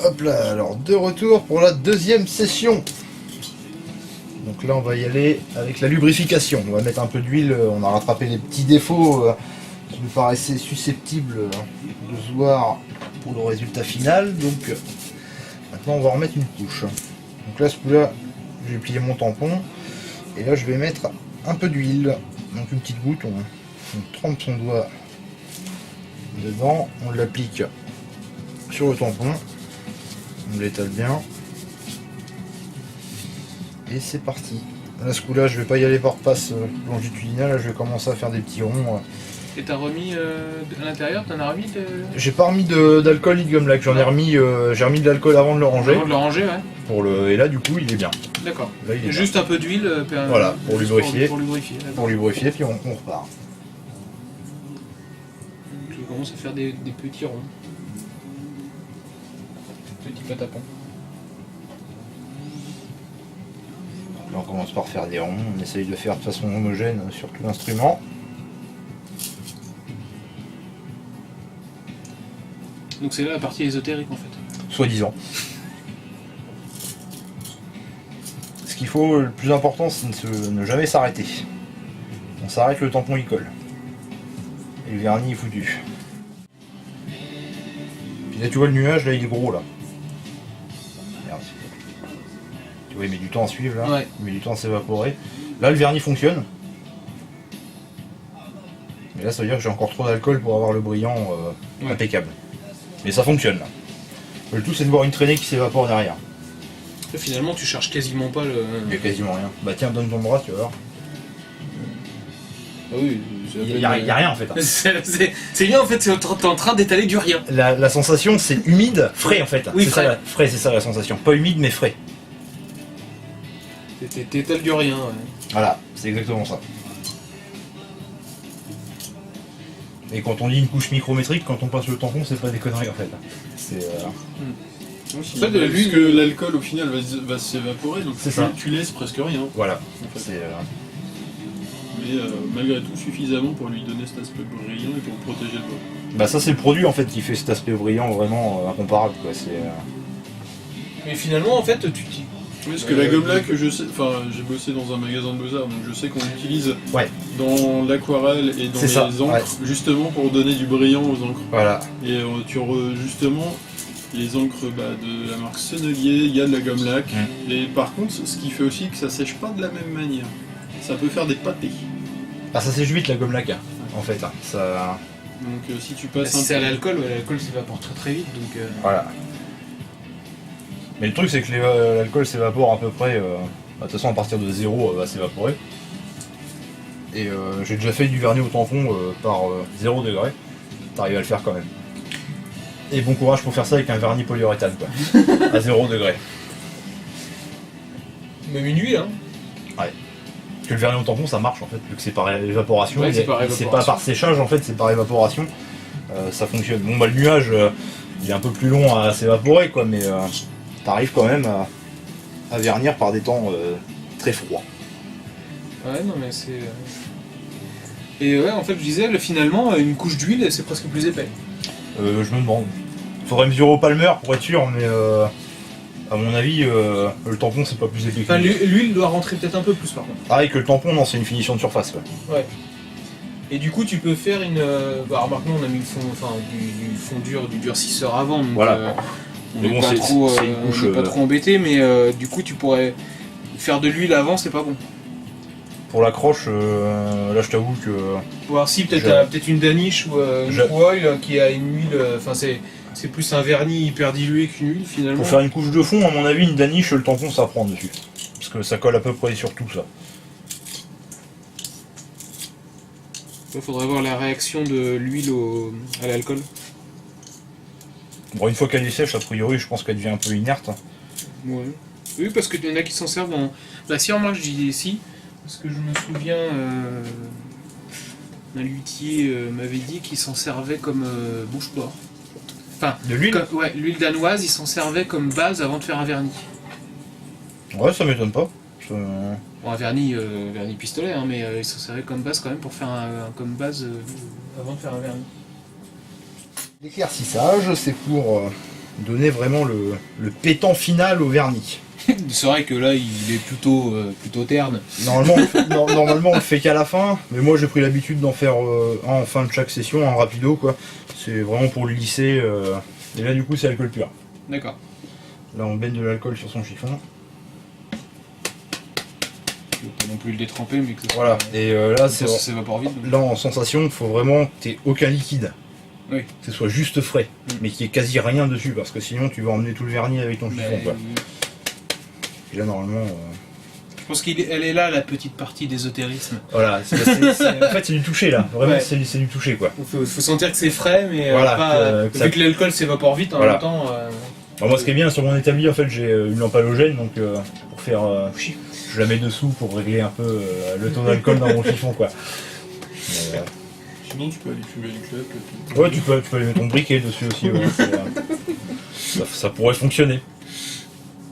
Hop là, alors de retour pour la deuxième session. Donc là on va y aller avec la lubrification. On va mettre un peu d'huile, on a rattrapé les petits défauts qui nous paraissaient susceptibles de se voir pour le résultat final. Donc maintenant on va remettre une couche. Donc là ce coup-là, je vais plier mon tampon et là je vais mettre un peu d'huile. Donc une petite goutte, on trempe son doigt dedans, on l'applique sur le tampon. On l'étale bien. Et c'est parti. Là, ce coup-là, je vais pas y aller par passe longitudinale. Là, je vais commencer à faire des petits ronds. Et t'as remis à l'intérieur, t'en as remis J'ai pas remis d'alcool ni de gomme lac. J'en ai remis, j'ai remis de l'alcool avant de le ranger. Avant de le ranger, ouais. Et là, du coup, il est bien. D'accord. Là, il est juste bien. un peu d'huile. Voilà, pour lubrifier. Pour lubrifier. Pour lubrifier, puis on repart. Tu commences à faire des petits ronds. Petits patapons. Là, on commence par faire des ronds. On essaye de faire de façon homogène sur tout l'instrument. Donc c'est là la partie ésotérique en fait. Soi-disant. Ce qu'il faut, le plus important, c'est ne jamais s'arrêter. On s'arrête, le tampon il colle. Et le vernis est foutu. Puis là tu vois le nuage, là il est gros là. Merde. Tu vois il met du temps à suivre là. Ouais. Il met du temps à s'évaporer. Là le vernis fonctionne. Mais là ça veut dire que j'ai encore trop d'alcool pour avoir le brillant impeccable. Mais ça fonctionne là. Le tout c'est de voir une traînée qui s'évapore derrière. Et finalement tu cherches quasiment pas le... Il n'y a quasiment rien. Bah tiens, donne ton bras, tu vas voir. Ah oui, Il n'y a rien en fait. c'est bien en fait, t'es en train d'étaler du rien. La sensation c'est humide, frais en fait. Oui, c'est frais. Frais, c'est ça la sensation. Pas humide mais frais. T'étales du rien, ouais. Voilà, c'est exactement ça. Et quand on dit une couche micrométrique, quand on passe le tampon, c'est pas des conneries en fait. C'est En fait, vu que l'alcool au final va s'évaporer, donc C'est ça. tu laisses presque rien. voilà. En fait. C'est Mais malgré tout suffisamment pour lui donner cet aspect brillant et pour protéger le bois. bah ça c'est le produit en fait qui fait cet aspect brillant vraiment incomparable quoi. C'est Mais finalement en fait tu Oui, parce que la gomme lac, je sais, enfin j'ai bossé dans un magasin de beaux-arts, donc je sais qu'on l'utilise ouais. dans l'aquarelle et dans C'est les ça, encres, ouais. justement pour donner du brillant aux encres. Voilà. Et justement, les encres de la marque Sennelier, il y a de la gomme lac. Et par contre, ce qui fait aussi que ça sèche pas de la même manière. Ça peut faire des pâtés. Ah ça sèche vite la gomme lac en fait. Ça. Donc si tu passes si c'est à l'alcool, l'alcool s'évapore très vite donc... Voilà. Mais le truc c'est que l'alcool s'évapore à peu près, de toute façon à partir de 0 va s'évaporer. Et j'ai déjà fait du vernis au tampon par 0 degré, t'arrives à le faire quand même. Et bon courage pour faire ça avec un vernis polyuréthane quoi, à 0 degré. Même une huile hein. Ouais. Parce que le vernis au tampon ça marche en fait, vu que c'est par évaporation, Ouais, c'est pas par séchage en fait, c'est par évaporation, ça fonctionne. Bon bah le nuage il est un peu plus long à s'évaporer quoi, mais t'arrives quand même à vernir par des temps très froids. Ouais non mais c'est... Et ouais en fait je disais, finalement une couche d'huile c'est presque plus épais. Je me demande. Faudrait mesurer au palmer pour être sûr, mais à mon avis le tampon c'est pas plus épais que Enfin l'huile doit rentrer peut-être un peu plus par contre. pareil que le tampon, non c'est une finition de surface quoi. Ouais. Et du coup tu peux faire une... Bah remarque nous on a mis du fond dur, du durcisseur avant donc... Voilà. On Mais n'est bon, pas, c'est trop, une couche, on est pas trop embêté, mais du coup tu pourrais faire de l'huile avant, c'est pas bon. Pour l'accroche, là je t'avoue que... Voir si peut-être Je- peut-être une Danish ou une Je- True Oil qui a une huile, enfin c'est plus un vernis hyper dilué qu'une huile finalement. Pour faire une couche de fond, à mon avis, une Danish, le tampon ça prend dessus. Parce que ça colle à peu près sur tout ça. Il faudrait voir la réaction de l'huile à l'alcool. Bon, une fois qu'elle est sèche, a priori, je pense qu'elle devient un peu inerte. Ouais. Oui, parce qu'il y en a qui s'en servent dans... Bah si, moi je dis si, parce que je me souviens, un luthier m'avait dit qu'il s'en servait comme bouche-port. Enfin, De l'huile ? ouais, l'huile danoise, il s'en servait comme base avant de faire un vernis. Ouais, ça m'étonne pas. Bon, un vernis pistolet, hein, mais il s'en servait comme base quand même pour faire comme base avant de faire un vernis. L'éclaircissage, c'est pour donner vraiment le pétant final au vernis. C'est vrai que là, il est plutôt terne. Normalement on le fait qu'à la fin, mais moi j'ai pris l'habitude d'en faire un en fin de chaque session, un rapido quoi. C'est vraiment pour le lisser. Et là du coup c'est alcool pur. D'accord. Là on baigne de l'alcool sur son chiffon. Je ne pas non plus le détremper, mais que ça Voilà. Et là c'est ça s'évapore vite. Donc. là en sensation, il faut vraiment que tu n'aies aucun liquide. Oui. Que ce soit juste frais, mais qu'il n'y ait quasi rien dessus, parce que sinon tu vas emmener tout le vernis avec ton chiffon quoi. Et là normalement. Je pense qu'elle est là la petite partie d'ésotérisme. Voilà, en fait c'est du toucher là, vraiment Ouais. c'est du toucher quoi. Il faut sentir que c'est frais, mais Voilà, pas. que Vu ça- que l'alcool s'évapore vite en Voilà. même temps. Alors moi ce qui est bien sur mon établi en fait j'ai une lampe halogène donc pour faire je la mets dessous pour régler un peu le taux d'alcool dans mon chiffon quoi. Mais, Sinon, tu peux aller fumer une clope. ouais tu peux aller mettre ton briquet dessus aussi ouais, ça pourrait fonctionner.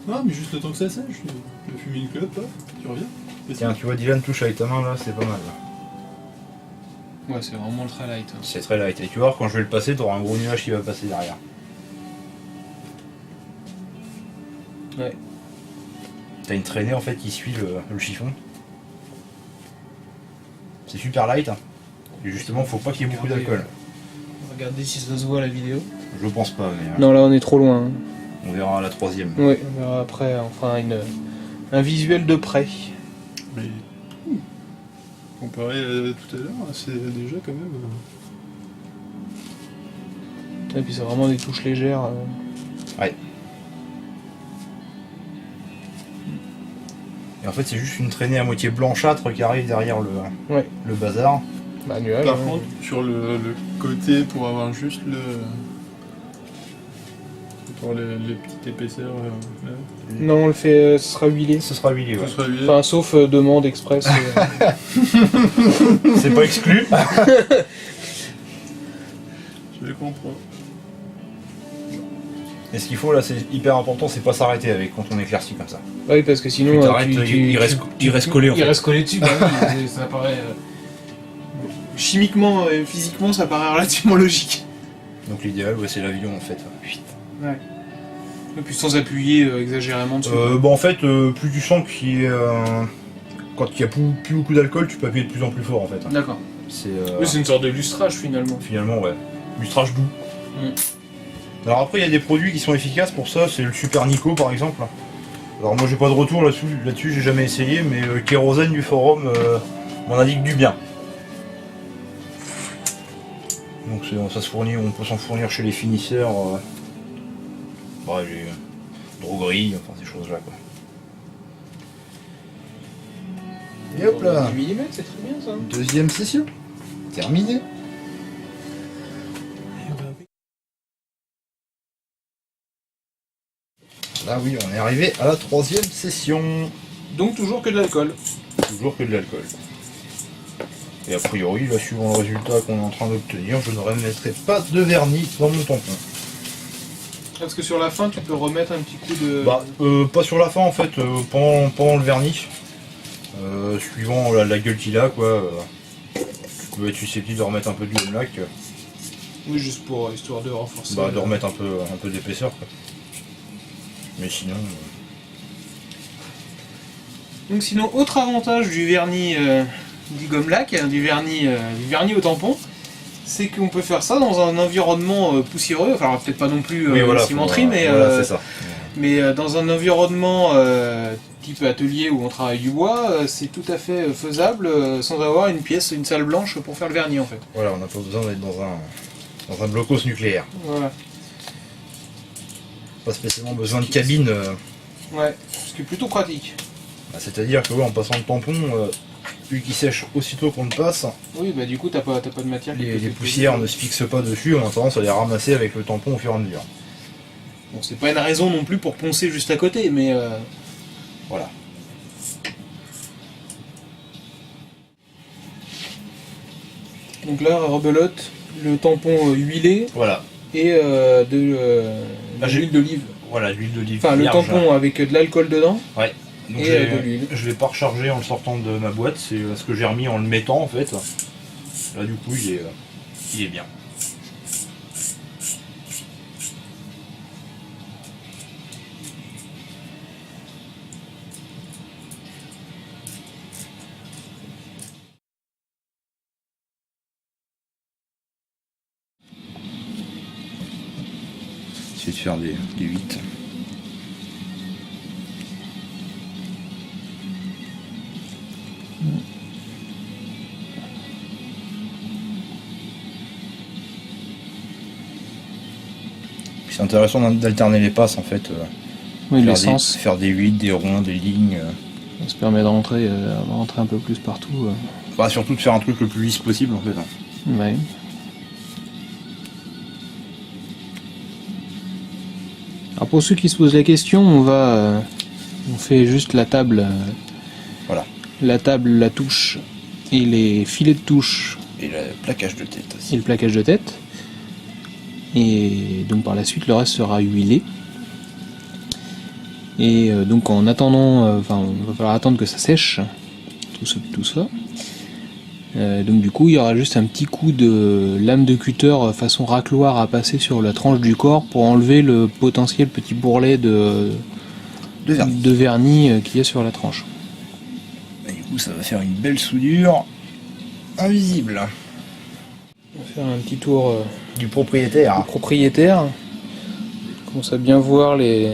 Non, mais juste le temps que ça sèche. Tu vas fumer une clope, hop, tu reviens. Et Tiens tu vois Dylan touche avec ta main là c'est pas mal là. Ouais, c'est vraiment ultra light. C'est très light et tu vois quand je vais le passer t'auras un gros nuage qui va passer derrière. Ouais. T'as une traînée en fait qui suit le chiffon. C'est super light hein. Et justement faut pas qu'il y ait beaucoup d'alcool. Regardez si ça se voit à la vidéo. Je pense pas mais Non, là on est trop loin. on verra à la troisième. Oui, on verra après, enfin un visuel de près. Mais comparé à tout à l'heure, c'est déjà quand même. Et puis c'est vraiment des touches légères. Ouais. Et en fait c'est juste une traînée à moitié blanchâtre qui arrive derrière Ouais. le bazar. Bah, nuage. Par hein. contre, sur le côté, pour avoir juste le. Pour les petites épaisseurs. Là, Non, on le fait, ce sera huilé. Ce sera huilé, ouais. ce sera huilé. Enfin, sauf demande express. C'est pas exclu. Je comprends. Et ce qu'il faut là, c'est hyper important, c'est pas s'arrêter avec quand on éclaircit comme ça. Oui, parce que sinon. Tu t'arrêtes, il reste collé en Il fait. reste collé dessus, bah oui, ça paraît. Chimiquement et physiquement, ça paraît relativement logique. Donc l'idéal, ouais, c'est l'avion en fait. Ouais. Et puis sans appuyer exagérément dessus. Bon en fait, plus tu sens qu'il y a quand il y a plus beaucoup d'alcool, tu peux appuyer de plus en plus fort en fait. D'accord. C'est Oui, c'est une sorte de lustrage finalement. finalement ouais, lustrage doux. Alors après, il y a des produits qui sont efficaces pour ça, c'est le Super Nico par exemple. Alors moi j'ai pas de retour là-dessus, j'ai jamais essayé, mais Kérosène du forum m'en indique du bien. Donc ça se fournit, on peut s'en fournir chez les finisseurs, les drogueries, enfin ces choses là quoi. Et hop là, 10 mm, c'est très bien ça. deuxième session, terminée. Là oui, on est arrivé à la troisième session. Donc toujours que de l'alcool. Toujours que de l'alcool. Et a priori, là, suivant le résultat qu'on est en train d'obtenir, je ne remettrai pas de vernis dans mon tampon. Parce que sur la fin, tu peux remettre un petit coup de. Bah, pas sur la fin en fait, pendant le vernis. Suivant la gueule qu'il a, quoi. Tu peux être susceptible de remettre un peu de gomlac. Oui, juste pour histoire de renforcer. Bah, de remettre un peu d'épaisseur, quoi. Mais sinon. Donc sinon, autre avantage du vernis du gomme-lac, du vernis au tampon, c'est qu'on peut faire ça dans un environnement poussiéreux, enfin peut-être pas non plus cimenterie, mais, voilà, c'est ça. mais dans un environnement type atelier où on travaille du bois, c'est tout à fait faisable sans avoir une salle blanche pour faire le vernis en fait. Voilà, on n'a pas besoin d'être dans un blocos nucléaire. Voilà. Pas spécialement besoin de cabine. Ouais, ce qui est plutôt pratique. Bah, c'est-à-dire que en passant le tampon, vu qu'il sèche aussitôt qu'on le passe, Oui, bah du coup t'as pas de matière. les poussières ne se fixent pas dessus, on a tendance à les ramasser avec le tampon au fur et à mesure. Bon, c'est pas une raison non plus pour poncer juste à côté, mais Voilà. donc là, rebelote, le tampon huilé Voilà. et de l'huile d'olive. Voilà, l'huile d'olive. Enfin, le vierge. tampon avec de l'alcool dedans. Ouais. Donc Et de l'huile. je l'ai pas rechargé en le sortant de ma boîte, c'est ce que j'ai remis en le mettant en fait. Là du coup il est bien. essayer de faire des 8. C'est intéressant d'alterner les passes en fait. Oui, l'essence. Faire des 8, des ronds, des lignes. Ça se permet de rentrer un peu plus partout. Bah, surtout de faire un truc le plus lisse possible en fait. Ouais. Alors pour ceux qui se posent la question, on fait juste la table. Voilà. La table, la touche et les filets de touche. Et le plaquage de tête aussi. Et le plaquage de tête. Et donc par la suite le reste sera huilé. Et donc en attendant, il va falloir attendre que ça sèche, tout ça. Donc du coup il y aura juste un petit coup de lame de cutter façon racloir à passer sur la tranche du corps pour enlever le potentiel petit bourrelet de vernis qu'il y a sur la tranche. Et du coup ça va faire une belle soudure invisible. On va faire un petit tour du propriétaire. On commence à bien voir les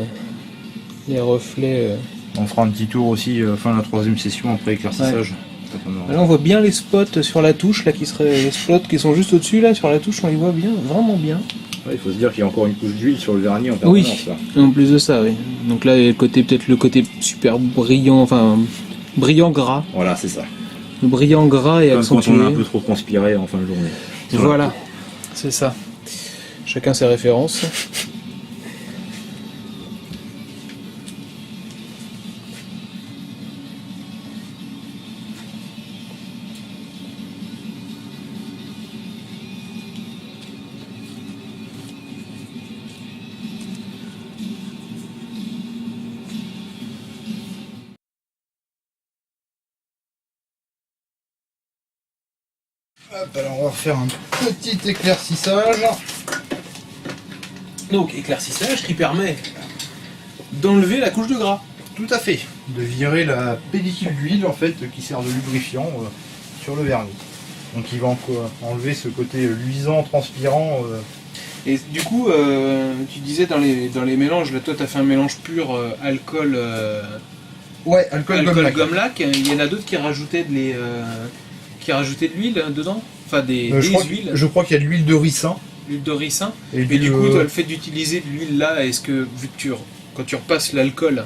reflets. On fera un petit tour aussi fin de la 3e session après éclaircissage. Ouais. Là on voit bien les spots sur la touche, là qui seraient les spots qui sont juste au-dessus, là sur la touche on les voit bien, vraiment bien. Ouais, il faut se dire qu'il y a encore une couche d'huile sur le vernis en permanence. Oui, là. En plus de ça, oui. Donc là il y a peut-être le côté super brillant, brillant gras. Voilà, c'est ça. Le brillant gras et accentué. Quand on a un peu trop transpiré en fin de journée. Voilà, c'est ça. Chacun ses références. Hop, alors on va faire un petit éclaircissage. Donc éclaircissage qui permet d'enlever la couche de gras. Tout à fait. De virer la pellicule d'huile en fait qui sert de lubrifiant sur le vernis. Donc il va enlever ce côté luisant, transpirant. Et du coup, tu disais dans les mélanges, là toi tu as fait un mélange pur alcool. Ouais, alcool gomme lac. Il y en a d'autres qui rajoutaient de l'huile dedans. Enfin des huiles. Je crois qu'il y a de l'huile de ricin. L'huile de ricin. Et du coup, le fait d'utiliser de l'huile là, est-ce que vu que quand tu repasses l'alcool,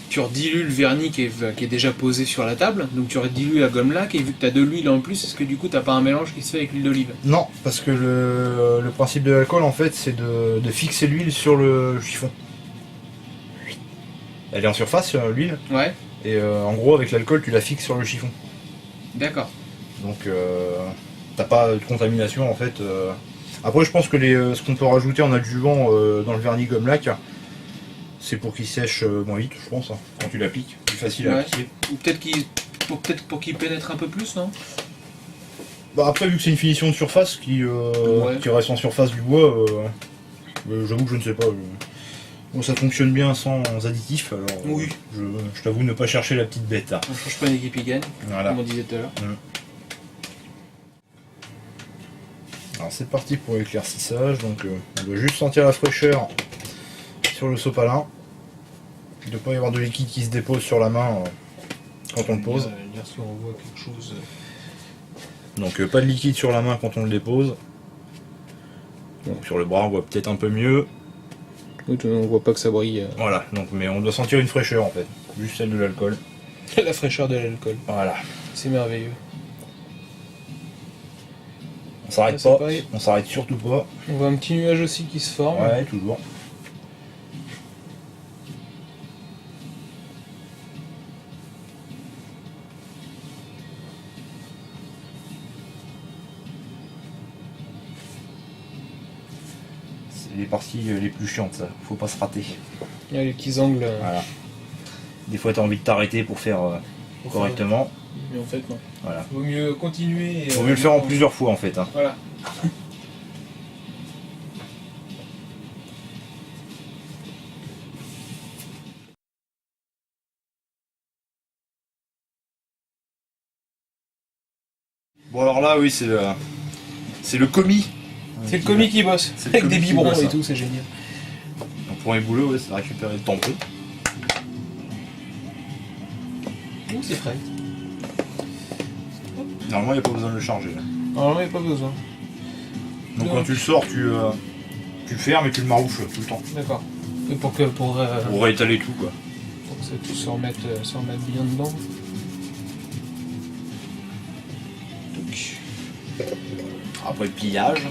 tu redilues le vernis qui est déjà posé sur la table, donc tu redilues la gomme lac, et vu que tu as de l'huile en plus, est-ce que du coup t'as pas un mélange qui se fait avec l'huile d'olive? Non, parce que le principe de l'alcool en fait c'est de fixer l'huile sur le chiffon. Elle est en surface l'huile. Ouais. Et en gros avec l'alcool tu la fixes sur le chiffon. D'accord. Donc t'as pas de contamination en fait. Après je pense que ce qu'on peut rajouter en adjuvant dans le vernis gomme lac, c'est pour qu'il sèche moins vite, je pense, hein, quand tu l'appliques, plus facile à appliquer. Ou peut-être pour qu'il pénètre un peu plus, non? Bah après vu que c'est une finition de surface qui reste en surface du bois, j'avoue que je ne sais pas. Bon, ça fonctionne bien sans additifs, alors oui. Je t'avoue ne pas chercher la petite bête. Hein. On change pas une équipe qui gagne, voilà. Comme on disait tout à l'heure. Alors c'est parti pour l'éclaircissage, donc on doit juste sentir la fraîcheur sur le sopalin. Il ne doit pas y avoir de liquide qui se dépose sur la main quand on le pose. Dire si on voit quelque chose. Donc pas de liquide sur la main quand on le dépose. Donc, sur le bras on voit peut-être un peu mieux. Oui, on voit pas que ça brille. Voilà, donc, mais on doit sentir une fraîcheur en fait, juste celle de l'alcool. La fraîcheur de l'alcool. Voilà. C'est merveilleux. On s'arrête pas, on s'arrête surtout pas. On voit un petit nuage aussi qui se forme. Ouais, toujours. C'est les parties les plus chiantes, ça. Faut pas se rater. Il y a les petits angles. Voilà. Des fois, t'as envie de t'arrêter pour faire correctement. Mais en fait, non. Voilà. Vaut mieux continuer. Vaut mieux le faire en plusieurs fois, en fait. Hein. Voilà. Bon, alors là, oui, c'est le commis. C'est le commis qui bosse. Avec des biberons et tout, c'est génial. premier boulot, ouais, c'est de récupérer le tampon. Ouh, c'est frais. Normalement, il n'y a pas besoin de le charger. Là. Normalement, il n'y a pas besoin. Donc quand tu le sors, tu le fermes et tu le marouches tout le temps. D'accord. Et pour réétaler tout, quoi. Pour que ça puisse se remettre bien dedans. Après le pillage.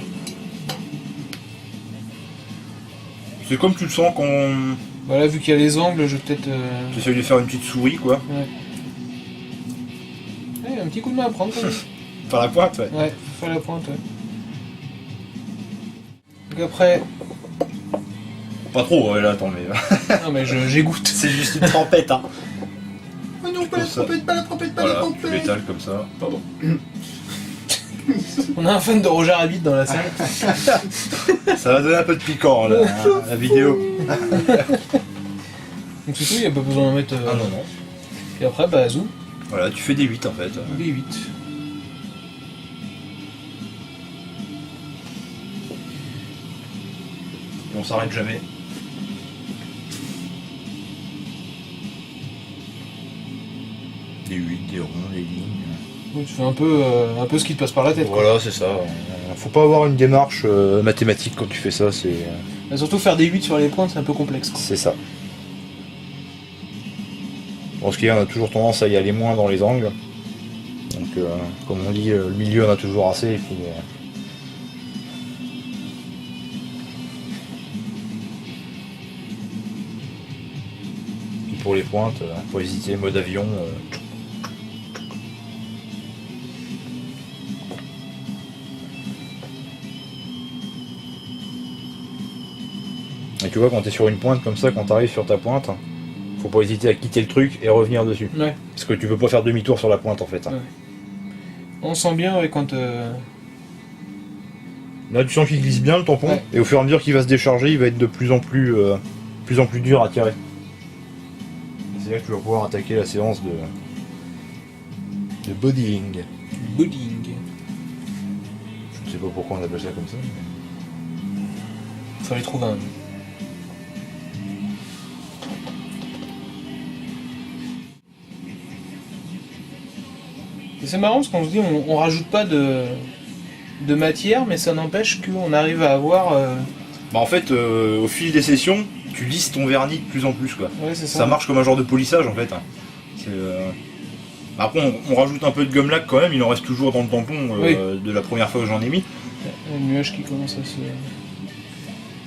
C'est comme tu le sens quand... Voilà, vu qu'il y a les angles, je vais peut-être... Tu essaies de faire une petite souris, quoi. Ouais. Ouais, un petit coup de main à prendre, quand même. Faire la pointe, ouais. Ouais, faire la pointe, ouais. Donc après... Pas trop, ouais, là, attends, mais... Non, mais j'égoutte. C'est juste une trempette, hein. Oh non, pas la trompette, pas la trompette, pas Voilà, la tu trompette. l'étales comme ça. Pardon. On a un fan de Roger Rabbit dans la salle. Ça va donner un peu de piquant, là, la vidéo. Donc c'est tout, il n'y a pas besoin d'en mettre... Ah non, non. Et après, bah, zoom. Voilà, tu fais des 8 en fait. Des 8. Et on s'arrête jamais. Des 8, des ronds, des lignes. Oui, tu fais un peu ce qui te passe par la tête. Voilà, c'est ça. Faut pas avoir une démarche mathématique quand tu fais ça, c'est... Mais surtout faire des 8 sur les pointes, c'est un peu complexe. C'est ça. Bon, ce qui est, on a toujours tendance à y aller moins dans les angles. Donc, comme on dit, le milieu on a toujours assez. Et puis, pour les pointes, faut hésiter, mode avion. Et tu vois, quand tu es sur une pointe comme ça, quand tu arrives sur ta pointe, faut pas hésiter à quitter le truc et revenir dessus. Ouais. Parce que tu peux pas faire demi-tour sur la pointe en fait. Ouais. On sent bien ouais, quand... Là tu sens qu'il glisse bien le tampon, ouais. Et au fur et à mesure qu'il va se décharger, il va être de plus en plus dur à tirer. C'est là que tu vas pouvoir attaquer la séance de bodying. Bodying. Je sais pas pourquoi on appelle ça comme ça. Mais... Fallait trouver un... C'est marrant parce qu'on se dit on rajoute pas de matière, mais ça n'empêche qu'on arrive à avoir... Bah en fait, au fil des sessions, tu lisses ton vernis de plus en plus quoi. Ouais, c'est ça. Ça marche comme un genre de polissage en fait. Après on rajoute un peu de gomme lac quand même, il en reste toujours dans le tampon oui. De la première fois que j'en ai mis. Le nuage qui commence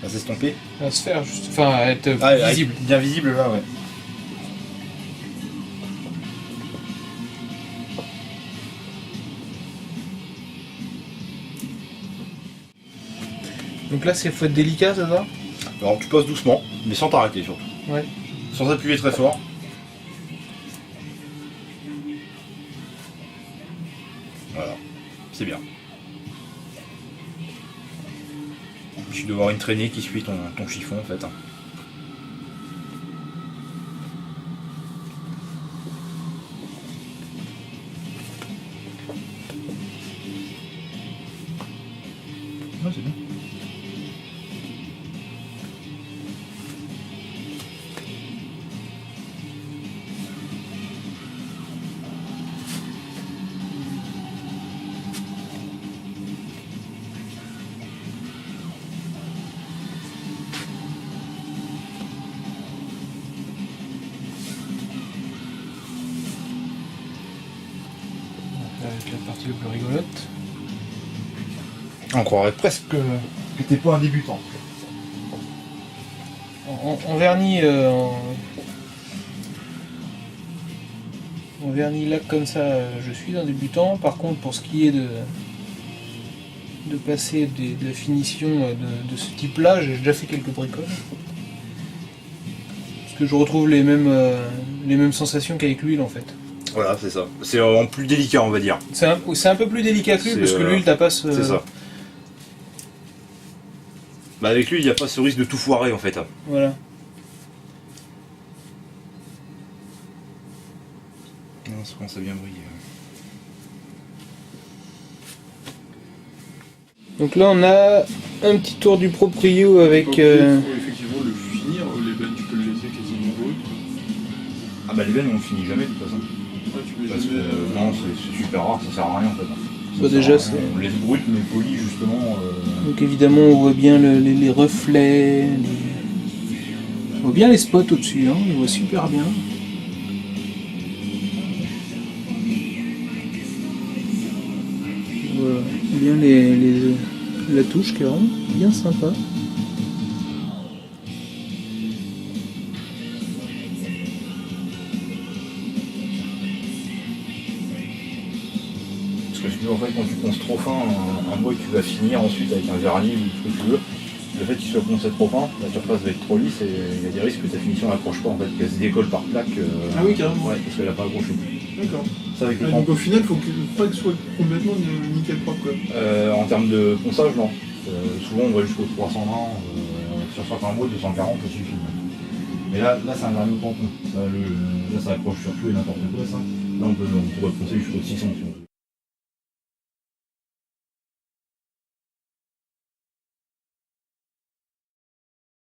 À s'estomper. à se faire, juste... enfin à être visible. Bien visible là, ouais. Donc là, c'est faut être délicat, ça va? Alors tu passes doucement, mais sans t'arrêter surtout. Ouais. Sans appuyer très fort. Voilà, c'est bien. Tu dois avoir une traînée qui suit ton chiffon en fait. Ouais, c'est bien. Avec la partie le plus rigolote. On croirait presque que t'es pas un débutant. En vernis, en vernis lac comme ça, je suis un débutant. Par contre, pour ce qui est de passer de la finition de ce type-là, j'ai déjà fait quelques bricoles. Parce que je retrouve les mêmes sensations qu'avec l'huile en fait. Voilà, c'est ça. C'est en plus délicat, on va dire. C'est un peu plus délicat que l'huile, parce que l'huile, t'as pas ce... C'est ça. Bah avec lui, il n'y a pas ce risque de tout foirer en fait. Voilà. Non, ça commence à bien briller. Donc là, on a un petit tour du proprio avec... Il faut effectivement le finir l'ébène, tu peux le laisser quasiment brut. Ah bah l'ébène on le finit jamais de toute façon. Ouais, tu peux Parce jamais. que non, c'est super rare, ça sert à rien en fait. Ça Bah, sert déjà, à rien. c'est- On laisse brut mais poli justement. Donc évidemment on voit bien les reflets, on voit bien les spots au-dessus, hein, on voit super bien. On voit bien la touche qui est vraiment bien sympa. Parce que sinon, en fait, quand tu ponces trop fin, un bois que tu vas finir ensuite avec un vernis ou ce que tu veux, le fait qu'il soit poncé trop fin, la surface va être trop lisse et il y a des risques que ta finition n'accroche pas en fait, qu'elle se décolle par plaque. Ah oui, carrément. Ouais, parce qu'elle n'a pas accroché. D'accord. Ça avec le Ah, temps. donc au final, il faut pas que ce soit complètement nickel propre quoi. En termes de ponçage, non. Souvent on va jusqu'au 320, sur certains mots 240 ça suffit. Mais là c'est un vernis tampon. Là ça accroche sur tout et n'importe quoi ça. Là on pourrait poncer jusqu'au 600 si on veut.